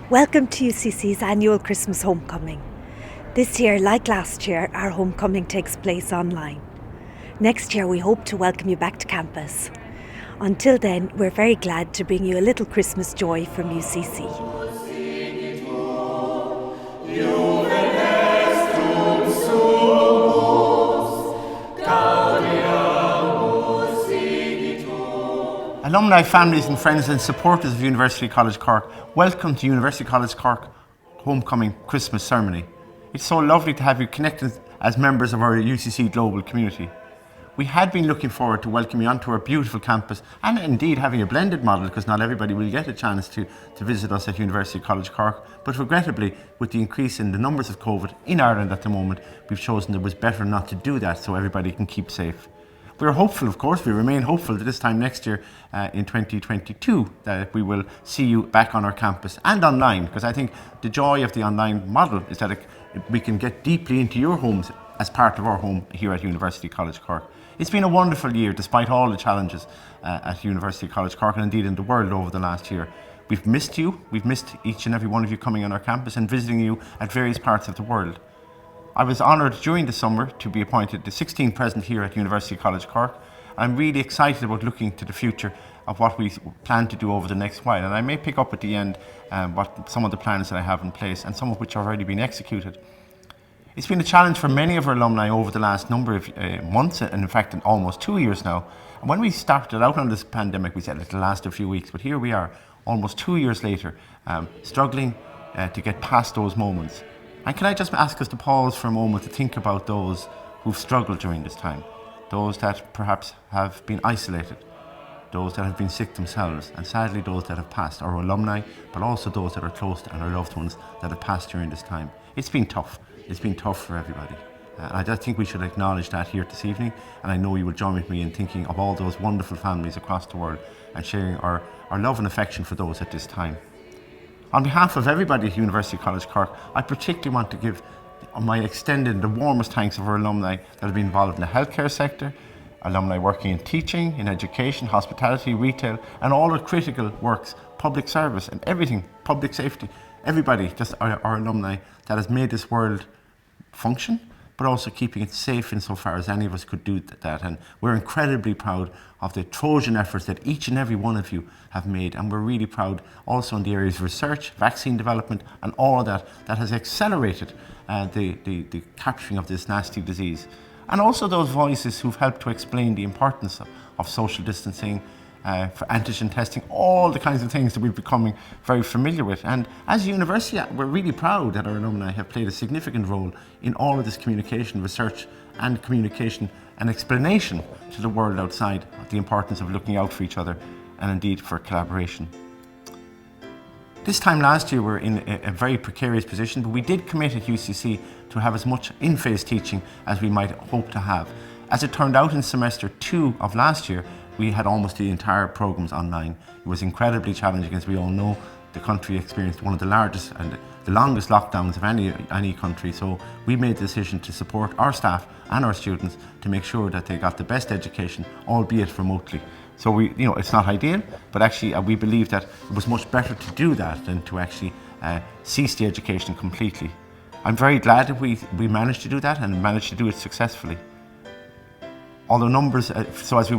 Welcome to UCC's annual Christmas homecoming. This year, like last year, our homecoming takes place online. Next year, we hope to welcome you back to campus. Until then, we're very glad to bring you a little Christmas joy from UCC. Alumni, families and friends and supporters of University College Cork, welcome to University College Cork Homecoming Christmas Ceremony. It's so lovely to have you connected as members of our UCC global community. We had been looking forward to welcoming you onto our beautiful campus and indeed having a blended model, because not everybody will get a chance to visit us at University College Cork. But regrettably, with the increase in the numbers of COVID in Ireland at the moment, we've chosen it was better not to do that so everybody can keep safe. We're hopeful, of course, we remain hopeful that this time next year in 2022 that we will see you back on our campus and online, because I think the joy of the online model is that we can get deeply into your homes as part of our home here at University College Cork. It's been a wonderful year despite all the challenges at University College Cork and indeed in the world over the last year. We've missed you, we've missed each and every one of you coming on our campus and visiting you at various parts of the world. I was honoured during the summer to be appointed the 16th President here at University College Cork. I'm really excited about looking to the future of what we plan to do over the next while, and I may pick up at the end what some of the plans that I have in place and some of which have already been executed. It's been a challenge for many of our alumni over the last number of months, and in fact in almost 2 years now. And when we started out on this pandemic, we said it'll last a few weeks, but here we are, almost 2 years later, struggling to get past those moments. And can I just ask us to pause for a moment to think about those who've struggled during this time, those that perhaps have been isolated, those that have been sick themselves, and sadly those that have passed, our alumni, but also those that are close to and our loved ones that have passed during this time. It's been tough. It's been tough for everybody. And I just think we should acknowledge that here this evening, and I know you will join with me in thinking of all those wonderful families across the world and sharing our love and affection for those at this time. On behalf of everybody at University College Cork, I particularly want to give my extended, the warmest thanks of our alumni that have been involved in the healthcare sector, alumni working in teaching, in education, hospitality, retail, and all the critical works, public service and everything, public safety, everybody, just our alumni that has made this world function, but also keeping it safe insofar as any of us could do that. And we're incredibly proud of the Trojan efforts that each and every one of you have made. And we're really proud also in the areas of research, vaccine development, and all of that has accelerated the capturing of this nasty disease. And also those voices who've helped to explain the importance of social distancing, for antigen testing, all the kinds of things that we're becoming very familiar with. And as a university, we're really proud that our alumni have played a significant role in all of this communication, research and communication and explanation to the world outside of the importance of looking out for each other and indeed for collaboration. This time last year we were in a very precarious position, but we did commit at UCC to have as much in-phase teaching as we might hope to have. As it turned out in semester 2 of last year, we had almost the entire programs online. It was incredibly challenging, as we all know. The country experienced one of the largest and the longest lockdowns of any country. So we made the decision to support our staff and our students to make sure that they got the best education, albeit remotely. So it's not ideal, but actually we believe that it was much better to do that than to actually cease the education completely. I'm very glad that we managed to do that and managed to do it successfully. Although numbers, so as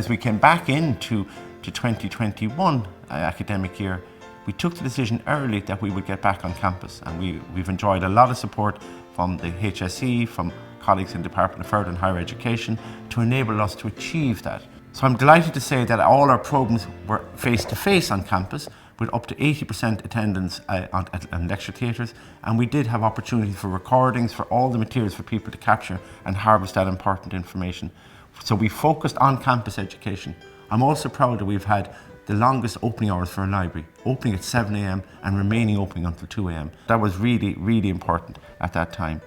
we came back into 2021 academic year, we took the decision early that we would get back on campus, and we've enjoyed a lot of support from the HSE, from colleagues in the Department of Further and Higher Education to enable us to achieve that. So I'm delighted to say that all our programs were face-to-face on campus with up to 80% attendance at lecture theatres, and we did have opportunity for recordings, for all the materials for people to capture and harvest that important information. So we focused on campus education. I'm also proud that we've had the longest opening hours for a library, opening at 7 a.m. and remaining open until 2 a.m. That was really, really important at that time.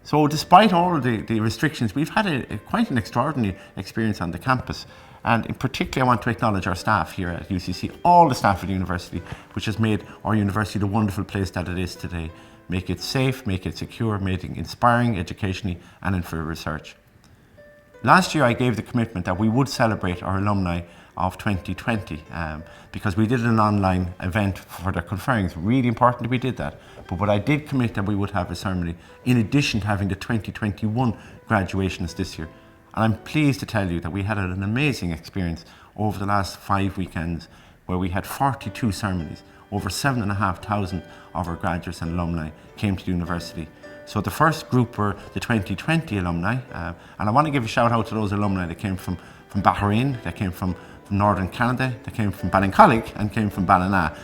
So despite all of the restrictions, we've had quite an extraordinary experience on the campus. And in particular, I want to acknowledge our staff here at UCC, all the staff at the university, which has made our university the wonderful place that it is today. Make it safe, make it secure, make it inspiring educationally and for research. Last year, I gave the commitment that we would celebrate our alumni of 2020 because we did an online event for their conferring. It's really important that we did that. But what I did commit that we would have a ceremony in addition to having the 2021 graduations this year. And I'm pleased to tell you that we had an amazing experience over the last 5 weekends where we had 42 ceremonies. Over 7,500 of our graduates and alumni came to the university. So the first group were the 2020 alumni, and I want to give a shout out to those alumni that came from Bahrain, that came from Northern Canada, that came from Ballincollig and came from Ballina.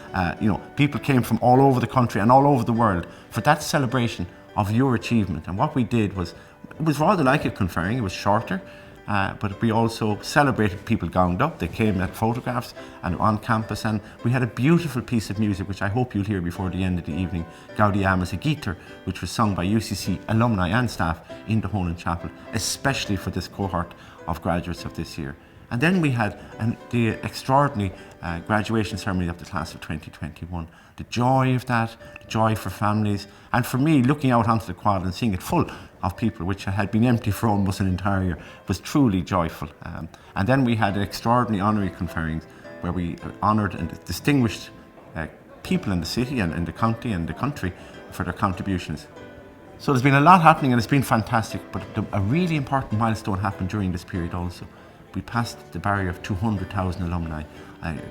People came from all over the country and all over the world for that celebration of your achievement. And what we did was, it was rather like a conferring, it was shorter, but we also celebrated people gowned up. They came at photographs and on campus, and we had a beautiful piece of music which I hope you'll hear before the end of the evening, Gaudiamus a Giter, which was sung by UCC alumni and staff in the Honan Chapel, especially for this cohort of graduates of this year. And then we had the extraordinary graduation ceremony of the class of 2021. The joy of that, the joy for families, and for me, looking out onto the quad and seeing it full of people, which had been empty for almost an entire year, was truly joyful. And then we had an extraordinary honorary conferring where we honoured and distinguished people in the city and in the county and the country for their contributions. So there's been a lot happening and it's been fantastic, but a really important milestone happened during this period also. We passed the barrier of 200,000 alumni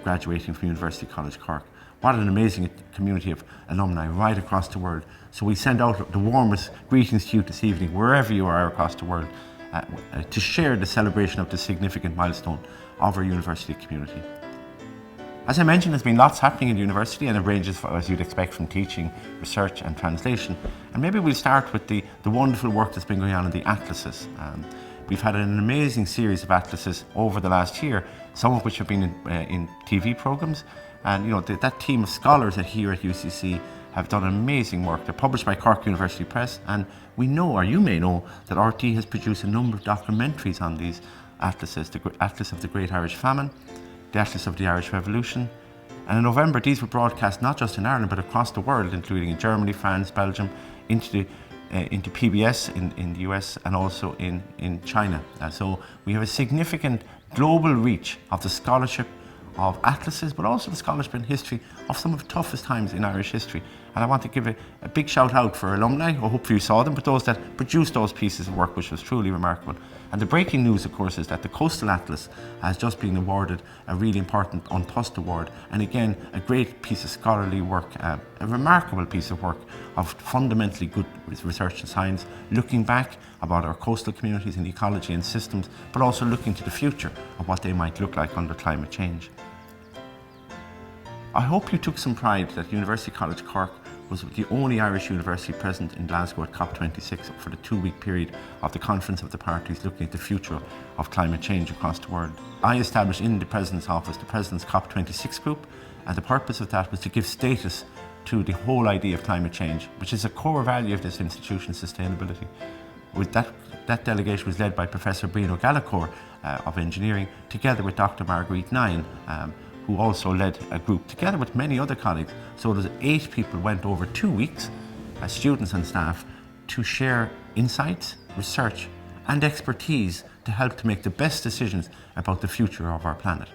graduating from University College Cork. What an amazing community of alumni right across the world. So we send out the warmest greetings to you this evening, wherever you are across the world, to share the celebration of this significant milestone of our university community. As I mentioned, there's been lots happening in the university, and it ranges, as you'd expect, from teaching, research and translation. And maybe we'll start with the wonderful work that's been going on in the atlases. We've had an amazing series of atlases over the last year, some of which have been in TV programmes. And that team of scholars here at UCC have done amazing work. They're published by Cork University Press, and we know, or you may know, that RT has produced a number of documentaries on these atlases: the Atlas of the Great Irish Famine, the Atlas of the Irish Revolution. And in November, these were broadcast not just in Ireland, but across the world, including in Germany, France, Belgium, into PBS in the US, and also in China. So we have a significant global reach of the scholarship of atlases, but also the scholarship and history of some of the toughest times in Irish history. And I want to give a big shout out for alumni, I hope you saw them, but those that produced those pieces of work, which was truly remarkable. And the breaking news, of course, is that the Coastal Atlas has just been awarded a really important Untussed Award. And again, a great piece of scholarly work, a remarkable piece of work of fundamentally good research and science, looking back about our coastal communities and ecology and systems, but also looking to the future of what they might look like under climate change. I hope you took some pride that University College Cork was the only Irish university present in Glasgow at COP26 for the 2-week period of the Conference of the Parties looking at the future of climate change across the world. I established in the President's office the President's COP26 group, and the purpose of that was to give status to the whole idea of climate change, which is a core value of this institution, sustainability. With that delegation was led by Professor Bruno Gallacor of engineering, together with Dr. Marguerite Nine, who also led a group together with many other colleagues. So there's 8 people went over 2 weeks as students and staff to share insights, research and expertise to help to make the best decisions about the future of our planet.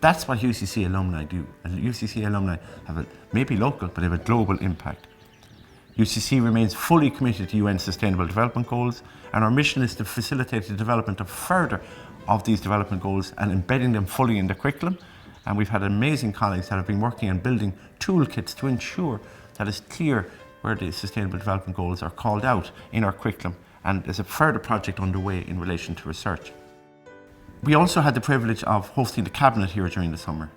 That's what UCC alumni do. And UCC alumni have maybe local, but they have a global impact. UCC remains fully committed to UN Sustainable Development Goals, and our mission is to facilitate the development of further of these development goals and embedding them fully in the curriculum. And we've had amazing colleagues that have been working on building toolkits to ensure that it's clear where the Sustainable Development Goals are called out in our curriculum. And there's a further project underway in relation to research. We also had the privilege of hosting the Cabinet here during the summer.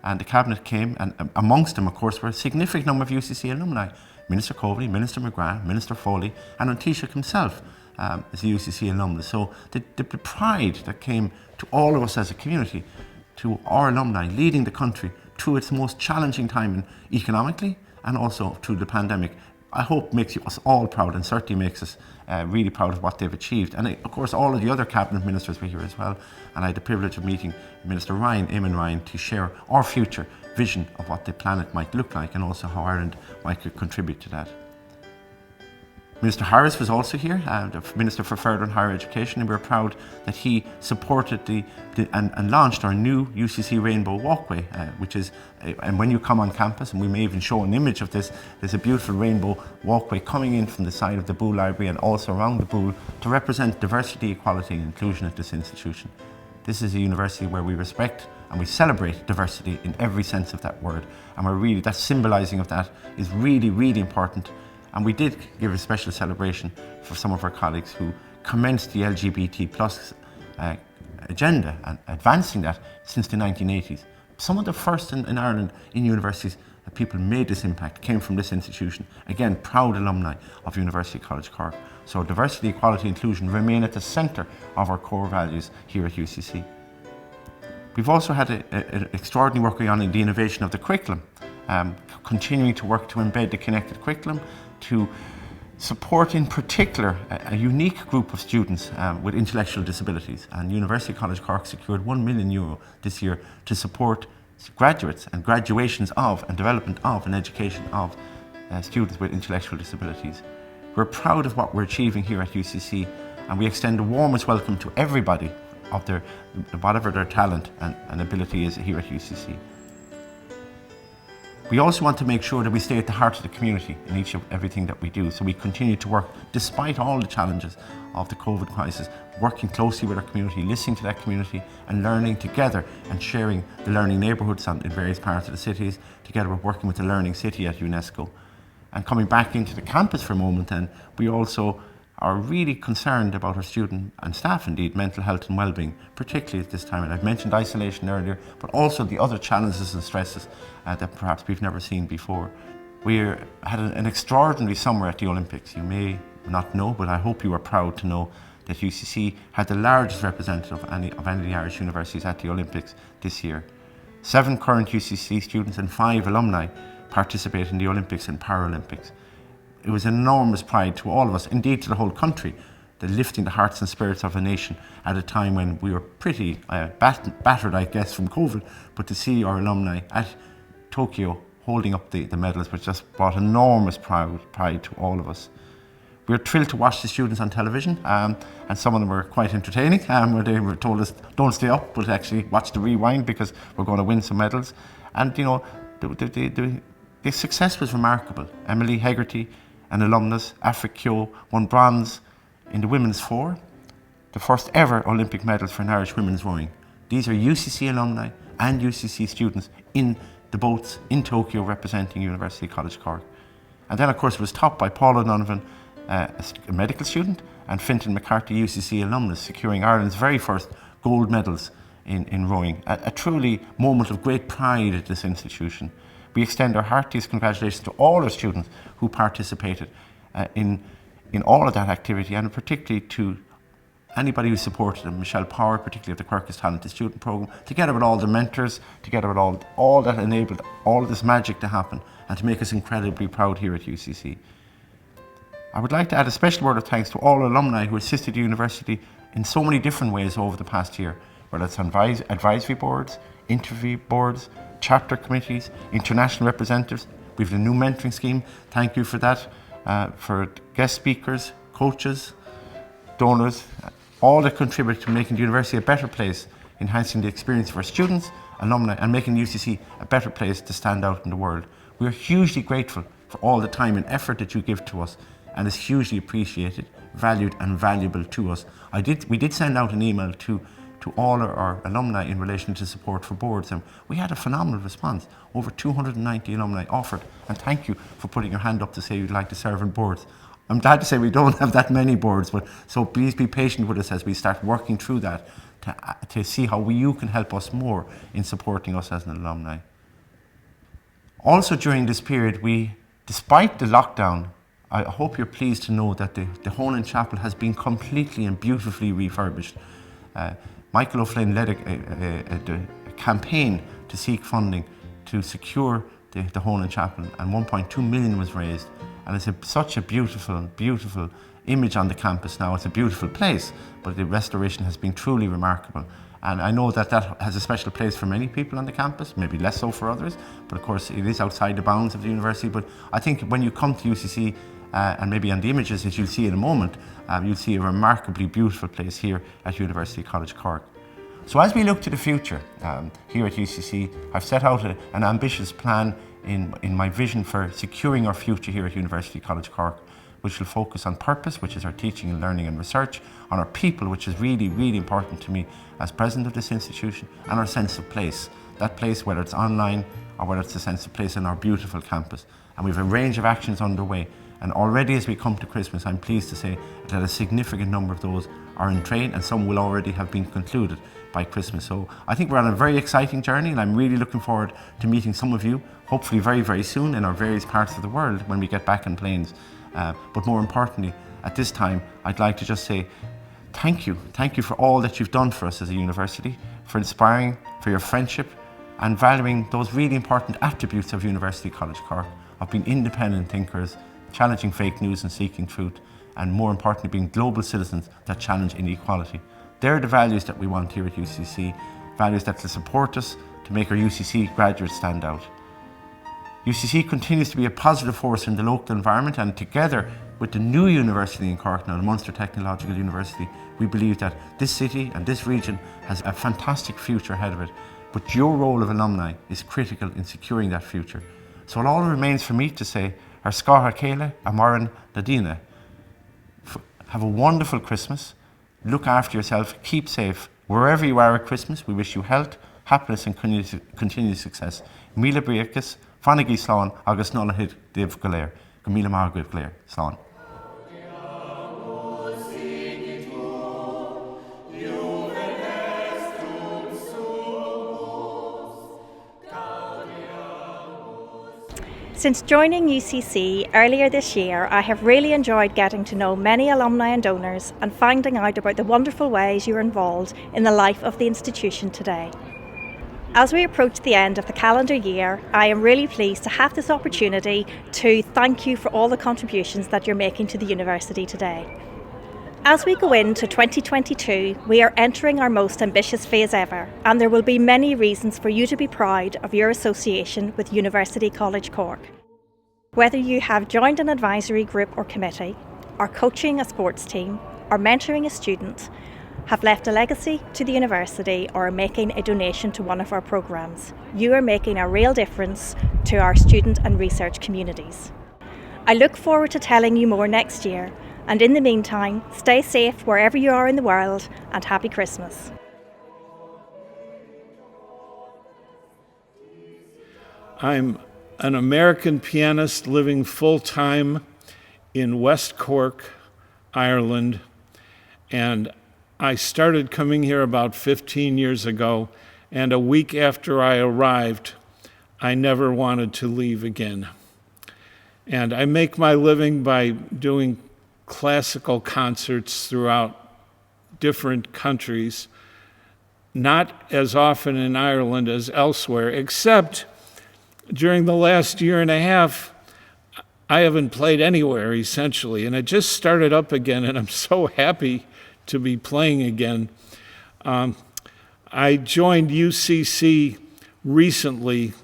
And the Cabinet came, and amongst them, of course, were a significant number of UCC alumni. Minister Coveney, Minister McGrath, Minister Foley, and Taoiseach himself is a UCC alumnus. So the pride that came to all of us as a community, to our alumni leading the country through its most challenging time economically and also through the pandemic, I hope makes us all proud, and certainly makes us really proud of what they've achieved. And of course all of the other Cabinet Ministers were here as well, and I had the privilege of meeting Minister Ryan, Eamon Ryan, to share our future vision of what the planet might look like and also how Ireland might contribute to that. Minister Harris was also here, the Minister for Further and Higher Education, and we're proud that he supported and launched our new UCC Rainbow Walkway, which is, and when you come on campus, and we may even show an image of this, there's a beautiful rainbow walkway coming in from the side of the Bull Library and also around the Bull to represent diversity, equality and inclusion at this institution. This is a university where we respect and we celebrate diversity in every sense of that word, and that symbolising of that is really, really important. And we did give a special celebration for some of our colleagues who commenced the LGBT plus agenda and advancing that since the 1980s. Some of the first in Ireland in universities that people made this impact came from this institution. Again, proud alumni of University College Cork. So diversity, equality, inclusion remain at the centre of our core values here at UCC. We've also had an extraordinary work going on in the innovation of the curriculum, continuing to work to embed the connected curriculum, to support in particular a unique group of students with intellectual disabilities. And University College Cork secured €1 million this year to support graduates and graduations of and development of and education of students with intellectual disabilities. We're proud of what we're achieving here at UCC, and we extend the warmest welcome to everybody of whatever their talent and ability is here at UCC. We also want to make sure that we stay at the heart of the community in everything that we do. So we continue to work, despite all the challenges of the COVID crisis, working closely with our community, listening to that community and learning together and sharing the learning neighbourhoods in various parts of the cities, together with working with the Learning City at UNESCO. And coming back into the campus for a moment then, we also are really concerned about our student and staff, indeed, mental health and well-being, particularly at this time. And I've mentioned isolation earlier, but also the other challenges and stresses that perhaps we've never seen before. We had an extraordinary summer at the Olympics. You may not know, but I hope you are proud to know that UCC had the largest representative of any of the Irish universities at the Olympics this year. 7 current UCC students and 5 alumni participated in the Olympics and Paralympics. It was an enormous pride to all of us, indeed to the whole country, the lifting the hearts and spirits of a nation at a time when we were pretty battered, I guess, from COVID, but to see our alumni at Tokyo holding up the medals, which just brought enormous pride to all of us. We were thrilled to watch the students on television, and some of them were quite entertaining, where they were told us, don't stay up, but actually watch the rewind because we're going to win some medals. And, you know, the success was remarkable. Emily Hegarty, an alumnus, Afric Kyo, won bronze in the women's 4, the first ever Olympic medals for an Irish women's rowing. These are UCC alumni and UCC students in the boats in Tokyo representing University College Cork. And then, of course, it was topped by Paula Donovan, a medical student, and Fintan McCarthy, UCC alumnus, securing Ireland's very first gold medals in rowing. A truly moment of great pride at this institution. We extend our heartiest congratulations to all our students who participated in all of that activity, and particularly to anybody who supported them. Michelle Power, particularly of the Quirk is Talented Student Programme, together with all the mentors, together with all that enabled all of this magic to happen and to make us incredibly proud here at UCC. I would like to add a special word of thanks to all alumni who assisted the university in so many different ways over the past year, whether it's advisory boards, interview boards, chapter committees, international representatives. We have a new mentoring scheme. Thank you for that. For guest speakers, coaches, donors, all that contribute to making the university a better place, enhancing the experience of our students, alumni, and making UCC a better place to stand out in the world. We are hugely grateful for all the time and effort that you give to us, and it's hugely appreciated, valued and valuable to us. We did send out an email to all our alumni in relation to support for boards, and we had a phenomenal response. Over 290 alumni offered, and thank you for putting your hand up to say you'd like to serve on boards. I'm glad to say we don't have that many boards, but so please be patient with us as we start working through that to see how you can help us more in supporting us as an alumni. Also during this period, despite the lockdown, I hope you're pleased to know that the Honan Chapel has been completely and beautifully refurbished. Michael O'Flynn led a campaign to seek funding to secure the Honan Chapel, and 1.2 million was raised. And it's such a beautiful, beautiful image on the campus now. It's a beautiful place, but the restoration has been truly remarkable. And I know that has a special place for many people on the campus, maybe less so for others, but of course it is outside the bounds of the university. But I think when you come to UCC and maybe on the images that you'll see in a moment, you'll see a remarkably beautiful place here at University College Cork. So as we look to the future here at UCC, I've set out an ambitious plan in my vision for securing our future here at University College Cork, which will focus on purpose, which is our teaching and learning and research, on our people, which is really, really important to me as president of this institution, and our sense of place. That place, whether it's online or whether it's a sense of place on our beautiful campus. And we have a range of actions underway. And already as we come to Christmas, I'm pleased to say that a significant number of those are in train, and some will already have been concluded by Christmas. So I think we're on a very exciting journey, and I'm really looking forward to meeting some of you, hopefully very, very soon in our various parts of the world when we get back in planes. But more importantly, at this time, I'd like to just say thank you. Thank you for all that you've done for us as a university, for inspiring, for your friendship, and valuing those really important attributes of University College Cork, of being independent thinkers, challenging fake news and seeking truth, and more importantly, being global citizens that challenge inequality. They're the values that we want here at UCC, values that will support us to make our UCC graduates stand out. UCC continues to be a positive force in the local environment, and together with the new university in Cork now, the Munster Technological University, we believe that this city and this region has a fantastic future ahead of it. But your role of alumni is critical in securing that future. So it all remains for me to say, Ar Scathach Céile, Amaran Nadina. Have a wonderful Christmas. Look after yourself. Keep safe. Wherever you are at Christmas, we wish you health, happiness and continued success. Míle Briacus, Fanagi Slán, agus Nolahid Div Galer. Míle Margaret Galer. Slán. Since joining UCC earlier this year, I have really enjoyed getting to know many alumni and donors and finding out about the wonderful ways you're involved in the life of the institution today. As we approach the end of the calendar year, I am really pleased to have this opportunity to thank you for all the contributions that you're making to the university today. As we go into 2022, we are entering our most ambitious phase ever, and there will be many reasons for you to be proud of your association with University College Cork. Whether you have joined an advisory group or committee, are coaching a sports team, or mentoring a student, have left a legacy to the university, or are making a donation to one of our programmes, you are making a real difference to our student and research communities. I look forward to telling you more next year. And in the meantime, stay safe wherever you are in the world, and happy Christmas. I'm an American pianist living full-time in West Cork, Ireland, and I started coming here about 15 years ago, and a week after I arrived, I never wanted to leave again. And I make my living by doing classical concerts throughout different countries, not as often in Ireland as elsewhere, except during the last year and a half, I haven't played anywhere, essentially, and I just started up again, and I'm so happy to be playing again. I joined UCC recently.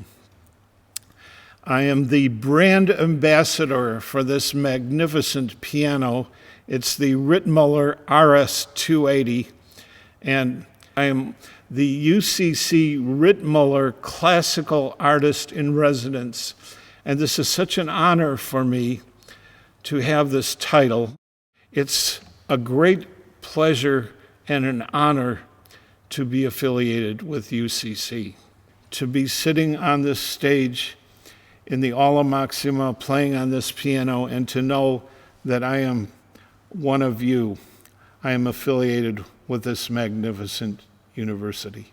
I am the brand ambassador for this magnificent piano. It's the Rittmuller RS-280, and I am the UCC Rittmuller Classical Artist in Residence. And this is such an honor for me to have this title. It's a great pleasure and an honor to be affiliated with UCC, to be sitting on this stage in the Aula Maxima, playing on this piano, and to know that I am one of you. I am affiliated with this magnificent university.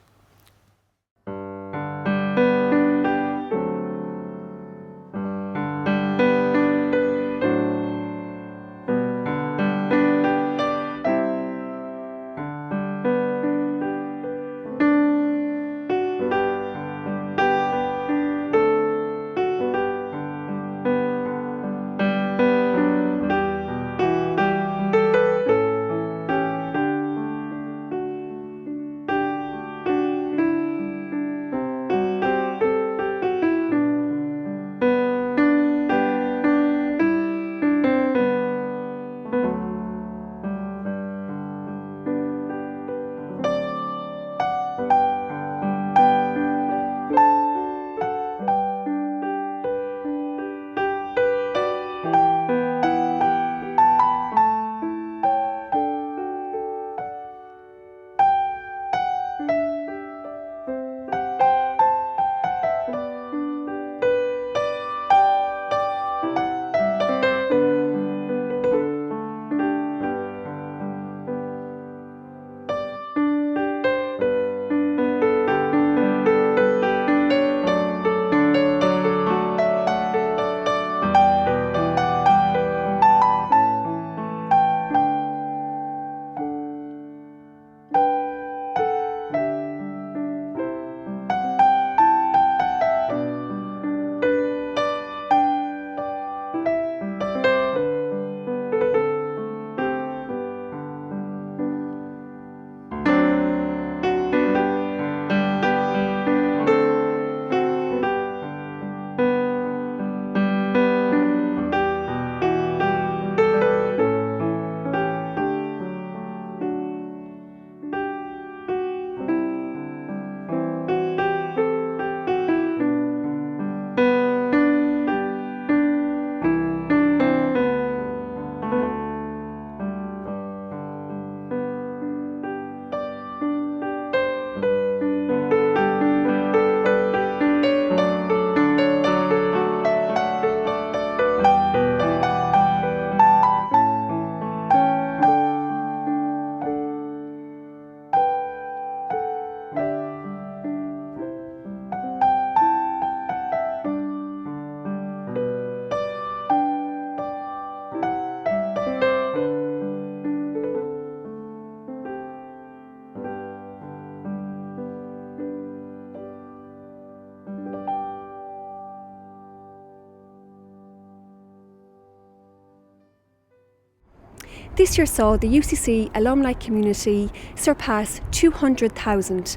this year saw the UCC alumni community surpass 200,000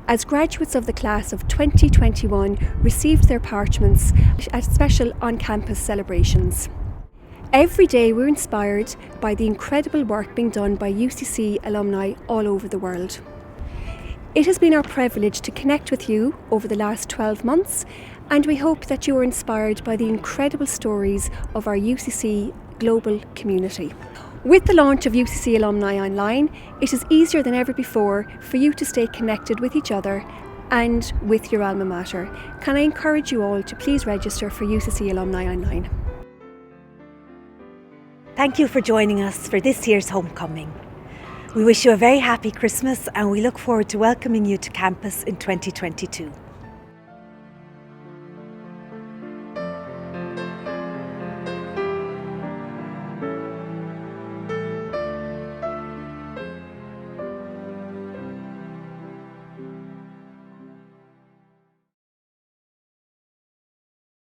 as graduates of the class of 2021 received their parchments at special on-campus celebrations. Every day we're inspired by the incredible work being done by UCC alumni all over the world. It has been our privilege to connect with you over the last 12 months, and we hope that you are inspired by the incredible stories of our UCC global community. With the launch of UCC Alumni Online, it is easier than ever before for you to stay connected with each other and with your alma mater. Can I encourage you all to please register for UCC Alumni Online? Thank you for joining us for this year's homecoming. We wish you a very happy Christmas and we look forward to welcoming you to campus in 2022.